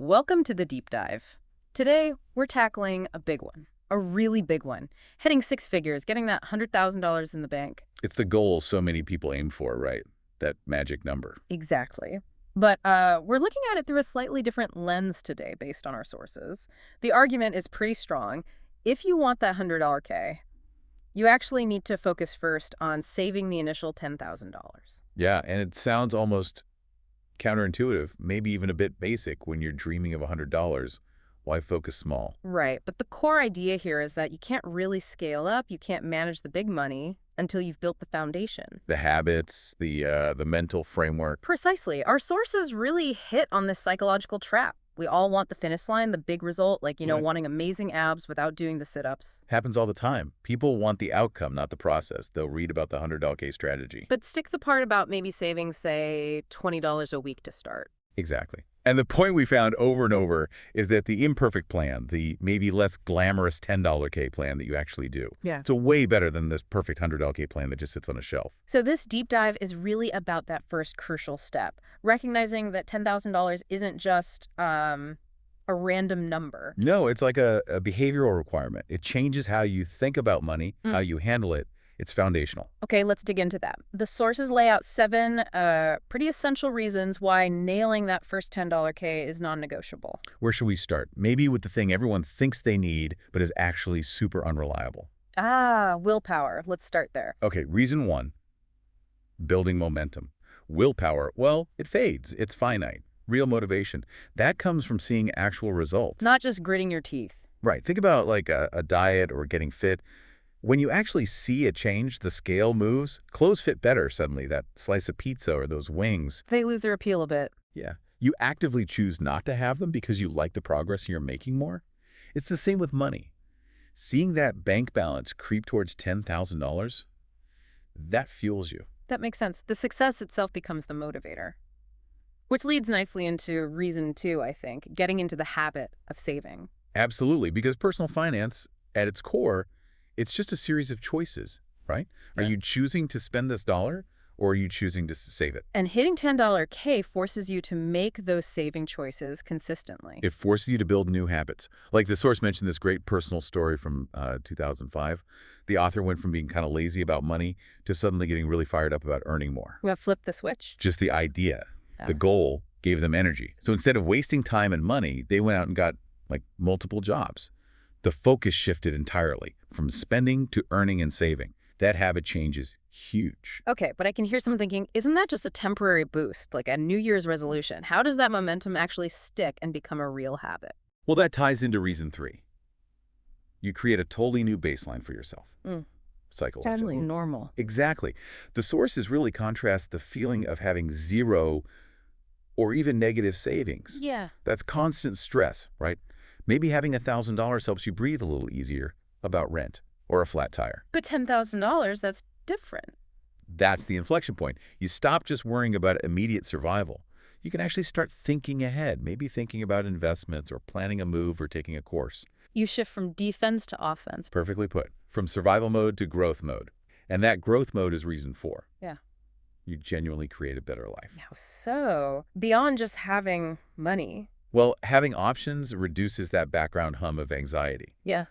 Welcome to the deep dive. Today, we're tackling a big one, a really big one. Hitting six figures, getting that $100,000 in the bank. It's the goal so many people aim for, right? That magic number. Exactly. But we're looking at it through a slightly different lens today based on our sources. The argument is pretty strong. If you want that $100 K, you actually need to focus first on saving the initial $10,000. Yeah, and it sounds almost counterintuitive, maybe even a bit basic when you're dreaming of $100. Why focus small? Right, but the core idea here is that you can't really scale up, you can't manage the big money until you've built the foundation. The habits, the mental framework. Precisely. Our sources really hit on this psychological trap. We all want the finish line, the big result, like, Right. wanting amazing abs without doing the sit-ups. Happens all the time. People want the outcome, not the process. They'll read about the $100 K strategy. But stick the part about maybe saving, say, $20 a week to start. Exactly. And the point we found over and over is that the imperfect plan, the maybe less glamorous $10 K plan that you actually do, Yeah. it's a way better than this perfect $100 K plan that just sits on a shelf. So this deep dive is really about that first crucial step, recognizing that $10,000 isn't just a random number. No, it's like a behavioral requirement. It changes how you think about money, how you handle it. It's foundational. Okay, let's dig into that. The sources lay out seven pretty essential reasons why nailing that first $10 K is non-negotiable. Where should we start? Maybe with the thing everyone thinks they need, but is actually super unreliable. Willpower. Let's start there. Okay, reason one, building momentum. Willpower, well, it fades. It's finite. Real motivation, that comes from seeing actual results. Not just gritting your teeth. Right. Think about like a diet or getting fit. When you actually see a change, the scale moves, clothes fit better suddenly, that slice of pizza or those wings. They lose their appeal a bit. Yeah. You actively choose not to have them because you like the progress and you're making more. It's the same with money. Seeing that bank balance creep towards $10,000, that fuels you. That makes sense. The success itself becomes the motivator. Which leads nicely into reason two, I think, getting into the habit of saving. Absolutely, because personal finance, at its core, it's just a series of choices, right? Are Yeah. you choosing to spend this dollar or are you choosing to save it? And hitting $10 K forces you to make those saving choices consistently. It forces you to build new habits. Like the source mentioned this great personal story from 2005. The author went from being kind of lazy about money to suddenly getting really fired up about earning more. We have flipped the switch. Just the idea, Yeah. the goal gave them energy. So instead of wasting time and money, they went out and got like multiple jobs. The focus shifted entirely from spending to earning and saving. That habit change is huge. Okay, but I can hear someone thinking, isn't that just a temporary boost, like a New Year's resolution? How does that momentum actually stick and become a real habit? Well, that ties into reason three. You create a totally new baseline for yourself. Psychologically. Normal. Exactly. The sources really contrast the feeling of having zero or even negative savings. Yeah. That's constant stress, right? Maybe having $1,000 helps you breathe a little easier about rent or a flat tire. But $10,000, that's different. That's the inflection point. You stop just worrying about immediate survival. You can actually start thinking ahead, maybe thinking about investments or planning a move or taking a course. You shift from defense to offense. Perfectly put. From survival mode to growth mode. And that growth mode is reason four. Yeah. You genuinely create a better life. Now, so beyond just having money. Well, having options reduces that background hum of anxiety. Yeah.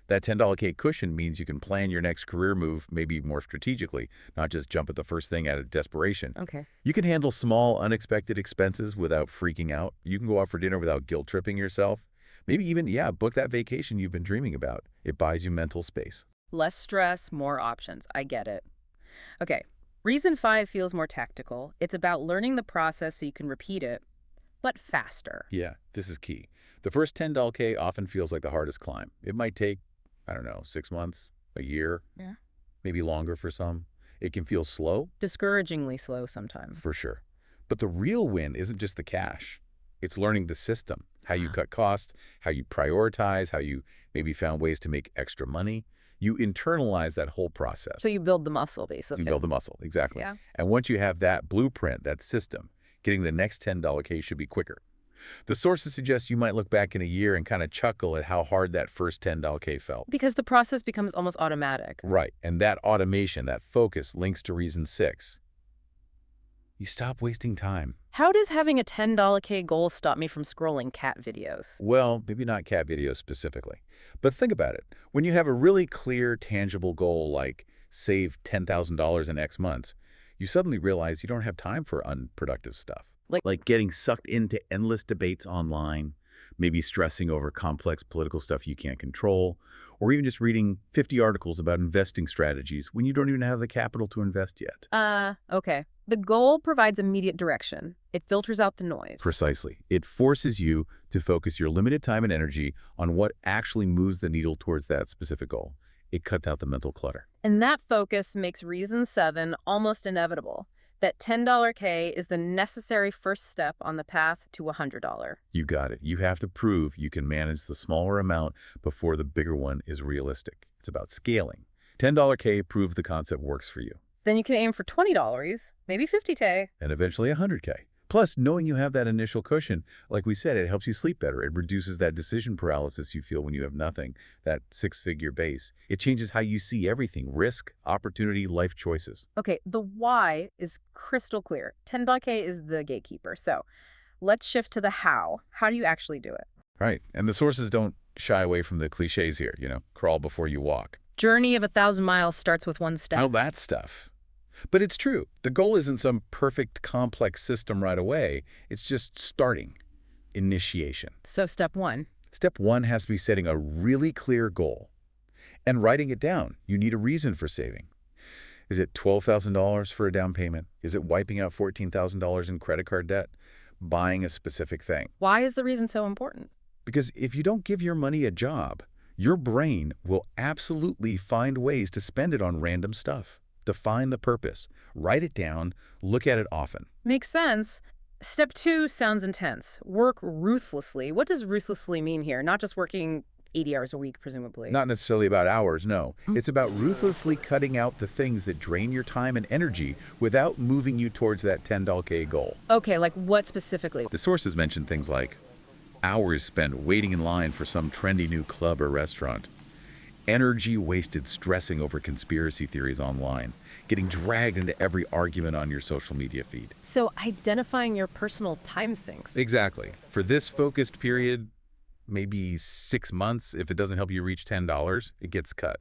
That $10 K cushion means you can plan your next career move maybe more strategically, not just jump at the first thing out of desperation. Okay. You can handle small, unexpected expenses without freaking out. You can go out for dinner without guilt-tripping yourself. Maybe even, book that vacation you've been dreaming about. It buys you mental space. Less stress, more options. I get it. Okay. Reason five feels more tactical. It's about learning the process so you can repeat it, but faster. Yeah, this is key. The first $10 K often feels like the hardest climb. It might take, 6 months, a year, maybe longer for some. It can feel slow, Discouragingly slow sometimes. for sure. But the real win isn't just the cash. It's learning the system, how you cut costs, how you prioritize, how you maybe found ways to make extra money. You internalize that whole process. So you build the muscle, basically. You build the muscle, exactly. Yeah. And once you have that blueprint, that system, getting the next $10 K should be quicker. The sources suggest you might look back in a year and kind of chuckle at how hard that first $10 K felt. Because the process becomes almost automatic. Right, and that automation, that focus links to reason six. You stop wasting time. How does having a $10K goal stop me from scrolling cat videos? Well, maybe not cat videos specifically, but think about it. When you have a really clear, tangible goal like save $10,000 in X months, you suddenly realize you don't have time for unproductive stuff. Like getting sucked into endless debates online, maybe stressing over complex political stuff you can't control, or even just reading 50 articles about investing strategies when you don't even have the capital to invest yet. Okay. The goal provides immediate direction. It filters out the noise. Precisely. It forces you to focus your limited time and energy on what actually moves the needle towards that specific goal. It cuts out the mental clutter. And that focus makes reason 7 almost inevitable. That $10K is the necessary first step on the path to $100. You got it. You have to prove you can manage the smaller amount before the bigger one is realistic. It's about scaling. $10K proves the concept works for you. Then you can aim for $20, maybe $50K. And eventually $100K. Plus, knowing you have that initial cushion, like we said, it helps you sleep better. It reduces that decision paralysis you feel when you have nothing, that six-figure base. It changes how you see everything: risk, opportunity, life choices. Okay, the why is crystal clear. $10K is the gatekeeper. So let's shift to the how. How do you actually do it? Right. And the sources don't shy away from the cliches here, crawl before you walk. Journey of 1,000 miles starts with one step. All that stuff. But it's true. The goal isn't some perfect, complex system right away. It's just starting. Initiation. So step 1. Step 1 has to be setting a really clear goal and writing it down. You need a reason for saving. Is it $12,000 for a down payment? Is it wiping out $14,000 in credit card debt? Buying a specific thing? Why is the reason so important? Because if you don't give your money a job, your brain will absolutely find ways to spend it on random stuff. Define the purpose. Write it down. Look at it often. Makes sense. Step 2 sounds intense. Work ruthlessly. What does ruthlessly mean here? Not just working 80 hours a week, presumably. Not necessarily about hours, no. It's about ruthlessly cutting out the things that drain your time and energy without moving you towards that $10K goal. Okay, like what specifically? The sources mention things like hours spent waiting in line for some trendy new club or restaurant, energy wasted stressing over conspiracy theories online, getting dragged into every argument on your social media feed. So identifying your personal time sinks. Exactly. For this focused period, maybe 6 months, if it doesn't help you reach $10, it gets cut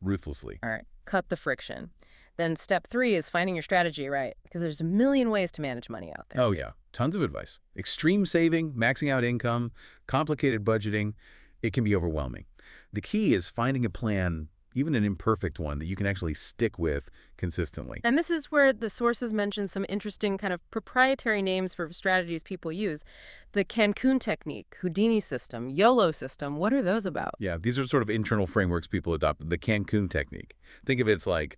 ruthlessly. All right, cut the friction. Then step 3 is finding your strategy right, because there's a million ways to manage money out there. Oh yeah, tons of advice. Extreme saving, maxing out income, complicated budgeting. It can be overwhelming. The key is finding a plan, even an imperfect one, that you can actually stick with consistently. And this is where the sources mention some interesting kind of proprietary names for strategies people use. The Cancun technique, Houdini system, YOLO system. What are those about? Yeah, these are sort of internal frameworks people adopt. The Cancun technique. Think of it as like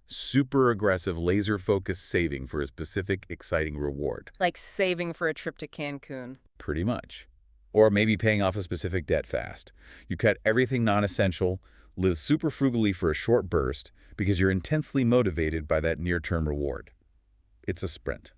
super aggressive, laser-focused saving for a specific, exciting reward. Like saving for a trip to Cancun. Pretty much. Or maybe paying off a specific debt fast. You cut everything non-essential, live super frugally for a short burst because you're intensely motivated by that near-term reward. It's a sprint.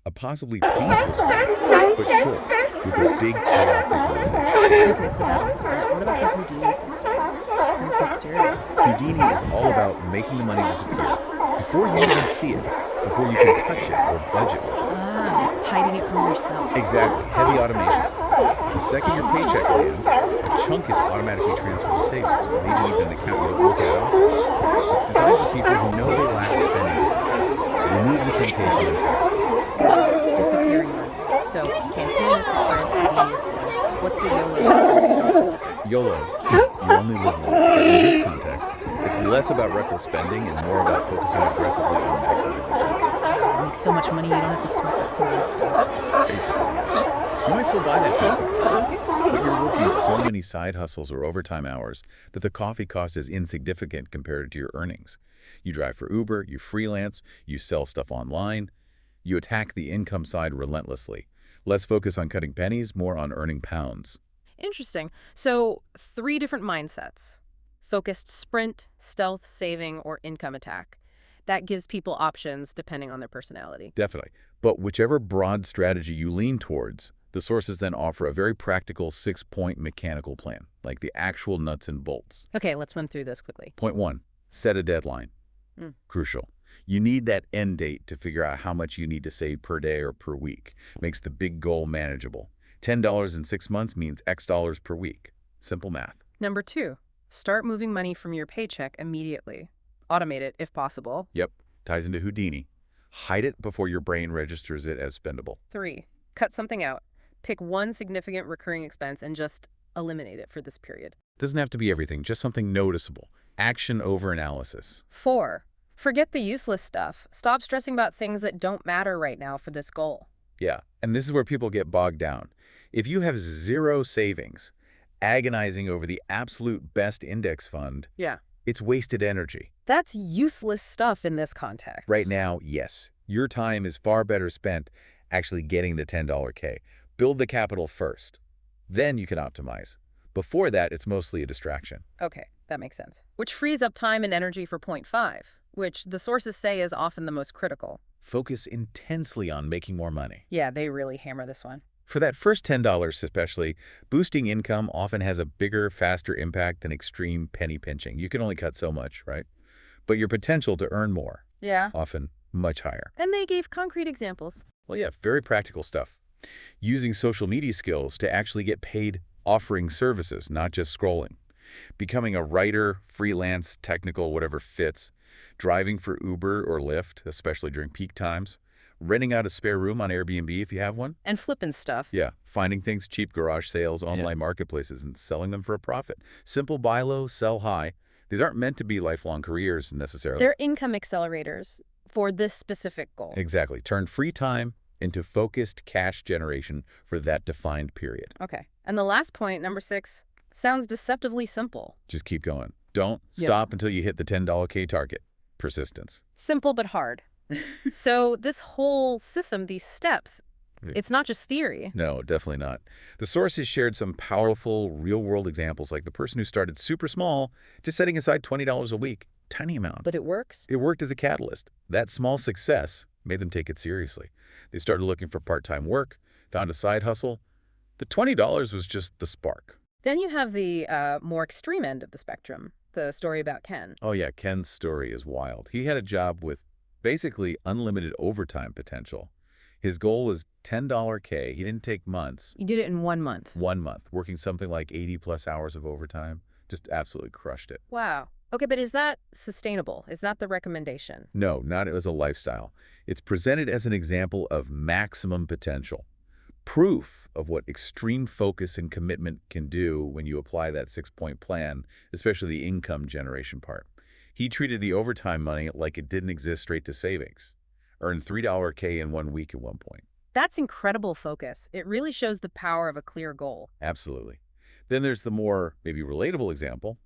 A possibly painful sprint, but short, with a big payoff realization. Okay, so that's the sprint. What about the Houdini system? Sounds mysterious. Houdini is all about making the money disappear before you even see it, before you can touch it or budget with it. Hiding it from yourself. Exactly. Heavy automation. The second your paycheck lands, a chunk is automatically transferred to savings, or maybe even an account you don't look at often. It's designed for people who know they lack spending discipline. Remove the temptation entirely. Disappearing money. So Cancun is the sprint, Houdini is stuff. What's the YOLO? YOLO. You only live once. But in this context, it's less about reckless spending and more about focusing aggressively on maximizing income. You make so much money you don't have to sweat the small stuff. Basically. You might still buy that fancy coffee, but you're working so many side hustles or overtime hours that the coffee cost is insignificant compared to your earnings. You drive for Uber, you freelance, you sell stuff online. You attack the income side relentlessly. Less focus on cutting pennies, more on earning pounds. Interesting. So 3 different mindsets. Focused sprint, stealth saving, or income attack. That gives people options depending on their personality. Definitely. But whichever broad strategy you lean towards, the sources then offer a very practical 6-point mechanical plan, like the actual nuts and bolts. Okay, let's run through this quickly. Point 1, set a deadline. Crucial. You need that end date to figure out how much you need to save per day or per week. Makes the big goal manageable. $10 in 6 months means X dollars per week. Simple math. Number 2, start moving money from your paycheck immediately. Automate it if possible. Yep, ties into Houdini. Hide it before your brain registers it as spendable. 3, cut something out. Pick one significant recurring expense and just eliminate it for this period. Doesn't have to be everything, just something noticeable. Action over analysis. 4, forget the useless stuff. Stop stressing about things that don't matter right now for this goal. Yeah, and this is where people get bogged down. If you have zero savings, agonizing over the absolute best index fund, Yeah. it's wasted energy. That's useless stuff in this context. Right now, yes, your time is far better spent actually getting the $10K. Build the capital first. Then you can optimize. Before that, it's mostly a distraction. Okay, that makes sense. Which frees up time and energy for point 5, which the sources say is often the most critical. Focus intensely on making more money. Yeah, they really hammer this one. For that first $10 especially, boosting income often has a bigger, faster impact than extreme penny pinching. You can only cut so much, right? But your potential to earn more, Yeah. often much higher. And they gave concrete examples. Well, yeah, very practical stuff. Using social media skills to actually get paid offering services, not just scrolling. Becoming a writer, freelance, technical, whatever fits. Driving for Uber or Lyft, especially during peak times. Renting out a spare room on Airbnb if you have one. And flipping stuff. Yeah, finding things, cheap garage sales, online marketplaces, and selling them for a profit. Simple buy low, sell high. These aren't meant to be lifelong careers necessarily. They're income accelerators for this specific goal. Exactly. Turn free time into focused cash generation for that defined period. Okay. And the last point, number 6, sounds deceptively simple. Just keep going. Don't Yep. stop until you hit the $10K target. Persistence. Simple but hard. So this whole system, these steps, it's not just theory. No, definitely not. The sources shared some powerful, real-world examples, like the person who started super small, just setting aside $20 a week. Tiny amount. But it works. It worked as a catalyst. That small success made them take it seriously. They started looking for part-time work, found a side hustle. The $20 was just the spark. Then you have the more extreme end of the spectrum, the story about Ken. Oh yeah, Ken's story is wild. He had a job with basically unlimited overtime potential. His goal was $10K. He didn't take months. You did it in 1 month. 1 month, working something like 80+ hours of overtime. Just absolutely crushed it. Wow. Okay, but is that sustainable? Is that the recommendation? No, not as a lifestyle. It's presented as an example of maximum potential. Proof of what extreme focus and commitment can do when you apply that 6-point plan, especially the income generation part. He treated the overtime money like it didn't exist straight to savings. Earned $3K in 1 week at one point. That's incredible focus. It really shows the power of a clear goal. Absolutely. Then there's the more maybe relatable example,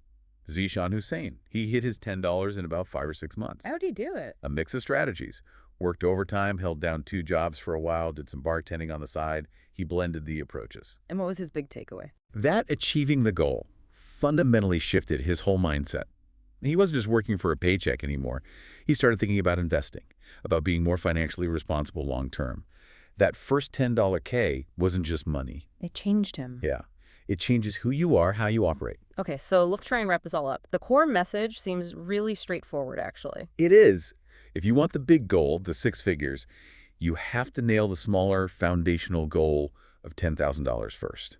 Zeeshan Hussein. He hit his $10 in about 5 or 6 months. How'd he do it? A mix of strategies. Worked overtime, held down 2 jobs for a while, did some bartending on the side. He blended the approaches. And what was his big takeaway? That achieving the goal fundamentally shifted his whole mindset. He wasn't just working for a paycheck anymore. He started thinking about investing, about being more financially responsible long term. That first $10K wasn't just money. It changed him. Yeah. It changes who you are, how you operate. Okay, so let's try and wrap this all up. The core message seems really straightforward, actually. It is. If you want the big goal, the 6 figures, you have to nail the smaller foundational goal of $10,000 first.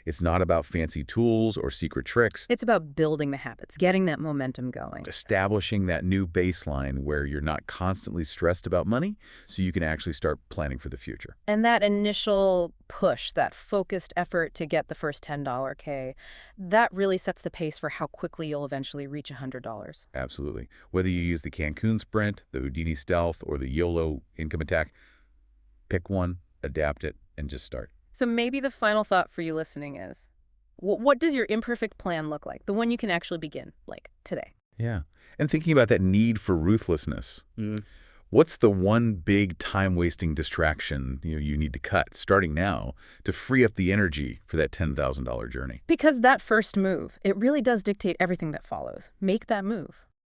It's not about fancy tools or secret tricks. It's about building the habits, getting that momentum going. Establishing that new baseline where you're not constantly stressed about money, so you can actually start planning for the future. And that initial push, that focused effort to get the first $10K, that really sets the pace for how quickly you'll eventually reach $100. Absolutely. Whether you use the Cancun Sprint, the Houdini Stealth, or the YOLO income attack, pick one, adapt it, and just start. So maybe the final thought for you listening is, what does your imperfect plan look like? The one you can actually begin, like today. Yeah. And thinking about that need for ruthlessness. What's the one big time-wasting distraction you need to cut, starting now, to free up the energy for that $10,000 journey? Because that first move, it really does dictate everything that follows. Make that move.